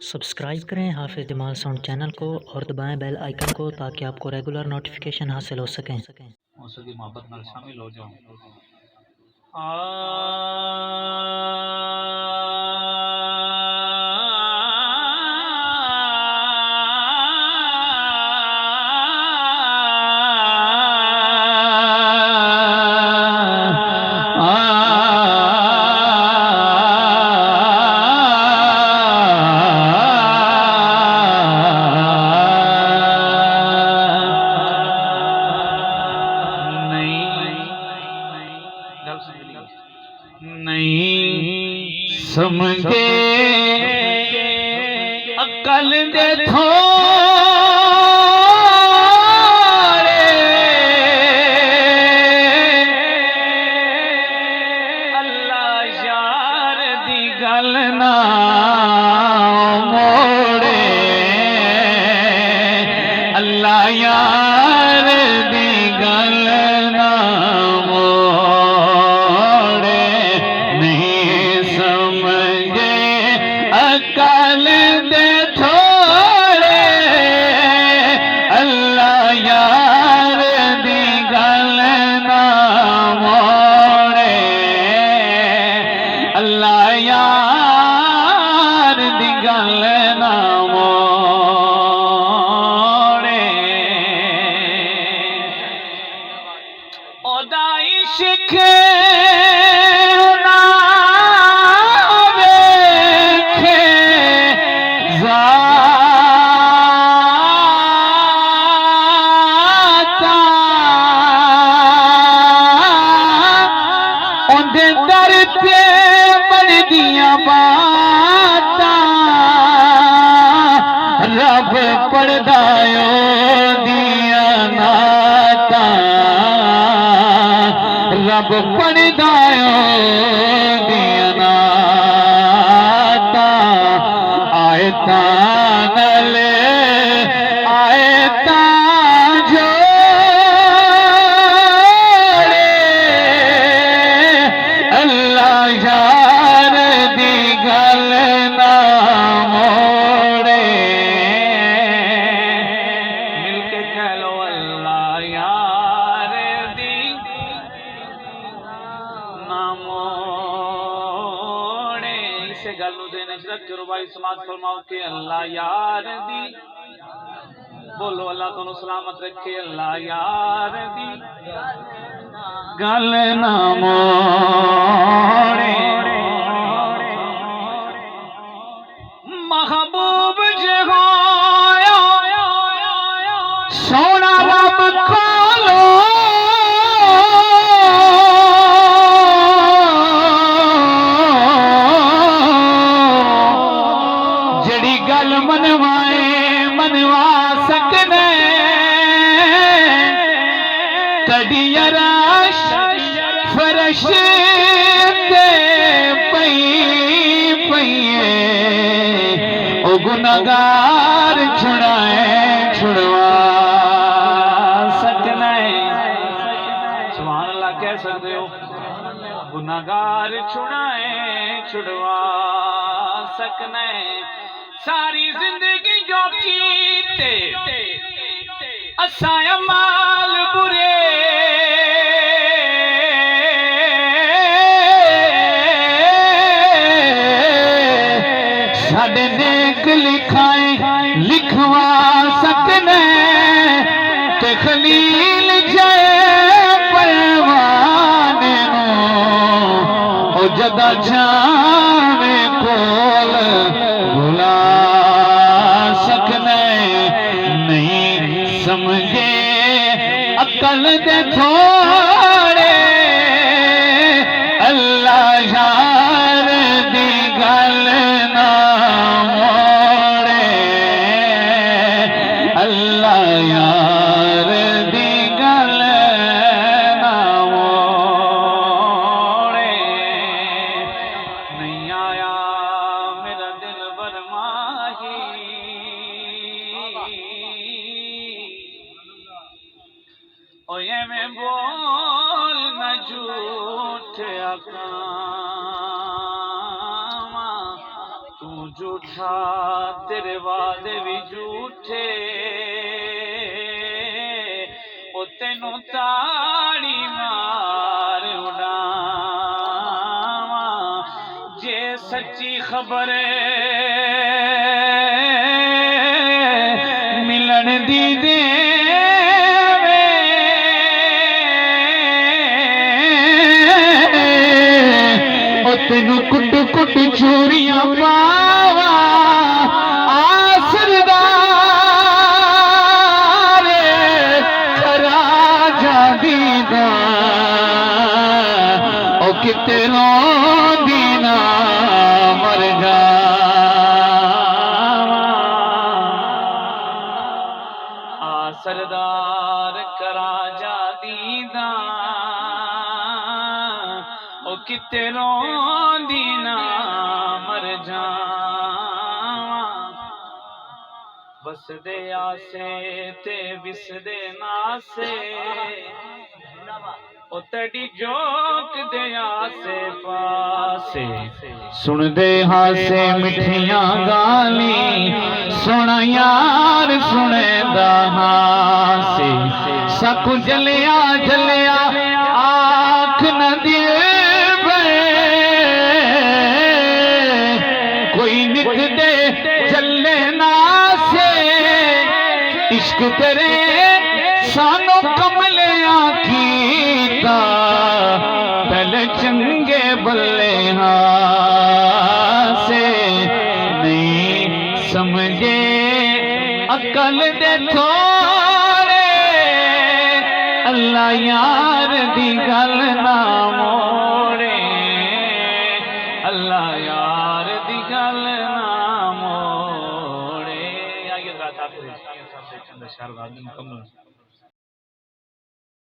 Subscribe करें हाफिज़ Jamal sound channel को और दबाएं बेल आइकन को ताकि आपको रेगुलर नोटिफिकेशन हासिल हो सकें। मौसू की मोहब्बत में शामिल हो जाऊं। नहीं समझे अकल दे थोड़े अल्लाह यार दी गल ना मोड़े अल्लाह यार दी गल ना अकल दे थोड़े अल्लाह यार दी गल ना मोड़े अल्लाह यार दी गल ना मोड़े ओदा इश्क दर पे पढ़दियां बातां रब पढ़दायो दिया नातां रब पढ़दायो दिया नातां आयतां नले आयतां यार दी गल ना मोड़े मिलके कह लो अल्लाह यार दी ना मोड़े इसे गल नूं देने च रख करो भाई समाज फरमाओ के अल्लाह यार दी बोलो अल्लाह तुहानू सलामत रखे अल्लाह यार दी गल ना मोड़े महबूब जगाया सोना रब खोलो जड़ी गल मनवाए मनवा सकने कड़ी राश फरश ते पई पईए ओ गुनाहगार छुड़ाए छुड़वा सकना सुभान अल्लाह कह सकते हो गुनाहगार छुड़ाए छुड़वा सकना सारी जिंदगी जो कीते असा अमाल बुरे साडे नेक लिखाए लिखवा सकने ते खलील जाए परवाने ओ जदा जावे कोल बुला सकने नहीं समझे अकल दे थोड़े अल्लाह यार दी गल ना मोड़े अल्लाह यार दी गल ना मोड़े नहीं आया मेरा दिल बरमाही ओ ये मैं बोल न झूठ अकामा तू झूठ جھوٹا تیرے وعدے بھی جھوٹے او تینوں تاڑی مار اڑاواں جے سچی خبر ملن دی دے تینو کٹ کٹ چوریاں پاوا آسردار کرا جا دینا او کتے رو دینا مر جا سردار کرا جا دینا او کتے رون دینا مر جاواں بس دے آسے تے بس دے ناسے او تیڑی جوک دے آسے پاسے سن دے ہاسے مٹھیاں گالی سونا یار سنے دا ہاسے سکو جلیا جلیا آنکھ نہ دے کوئی نک دے چلے ناسے عشق تیرے سانو کملیاں کیتا پہلے چنگے بلے ہاسے نہیں سمجھے عقل دے تھوڑے اللہ یار دی گل نہ موڑے اللہ یار دی گل نہ موڑے آئیے ذرا تاخیر چند اشعار بعد مکمل